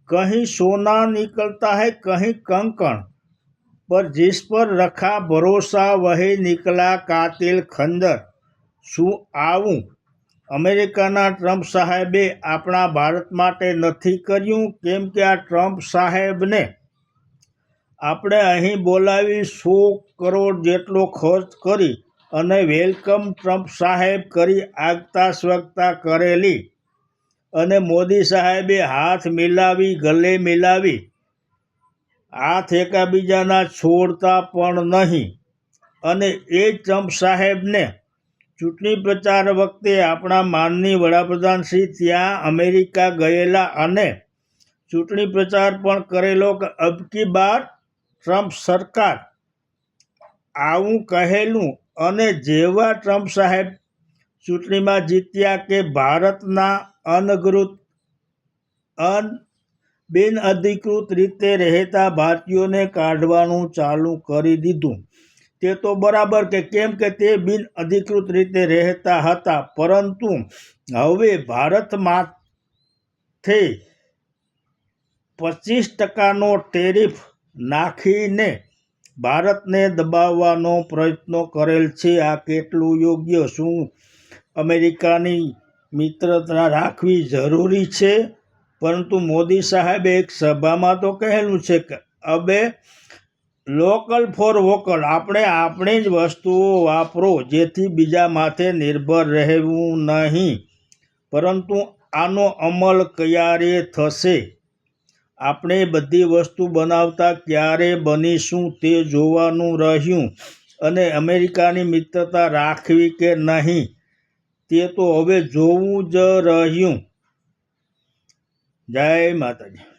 कहीं सोना निकलता है कहीं कंकड़, पर जिस पर रखा भरोसा वही निकला कातिल खंजर। શું આવું અમેરિકાના ટ્રમ્પ સાહેબે આપણા ભારત માટે નથી કર્યું? કેમ કે આ ટ્રમ્પ સાહેબને આપણે અહીં બોલાવી 100 કરોડ જેટલો ખર્ચ કરી અને વેલકમ ટ્રમ્પ સાહેબ કરી આગતા સ્વાગતા કરેલી, અને મોદી સાહેબે હાથ મિલાવી, ગલે મિલાવી, હાથ એકાબીજાના છોડતા પણ નહીં. અને એ ટ્રમ્પ સાહેબને ચૂંટણી પ્રચાર વખતે આપણા માનનીય વડાપ્રધાન શ્રી ત્યાં અમેરિકા ગયેલા અને ચૂંટણી પ્રચાર પણ કરેલો કે અબ કી બાર ટ્રમ્પ સરકાર, આવું કહેલું. અને જેવા ટ્રમ્પ સાહેબ ચૂંટણીમાં જીત્યા કે ભારતના બિનઅધિકૃત રીતે રહેતા ભારતીયોને કાઢવાનું ચાલુ કરી દીધું. તે તો બરાબર કે કેમ કે તે બિનઅધિકૃત રીતે રહેતા હતા, પરંતુ હવે ભારતમાંથી 25% ટેરિફ નાખીને ભારતને દબાવવાનો પ્રયત્ન કરેલ છે. આ કેટલું યોગ્ય? શું અમેરિકાની મિત્રતા રાખવી જરૂરી છે? પરંતુ મોદી સાહેબે એક સભામાં તો કહેલું છે કે હવે લોકલ ફોર વોકલ, આપણે આપણી જ વસ્તુઓ વાપરો જેથી બીજા માથે નિર્ભર રહેવું નહીં. પરંતુ આનો અમલ ક્યારે થશે? આપણે બધી વસ્તુ બનાવતા ક્યારે બનીશું તે જોવાનું રહ્યું. અને અમેરિકાની મિત્રતા રાખવી કે નહીં તે તો હવે જોવું જ રહ્યું. જય માતાજી.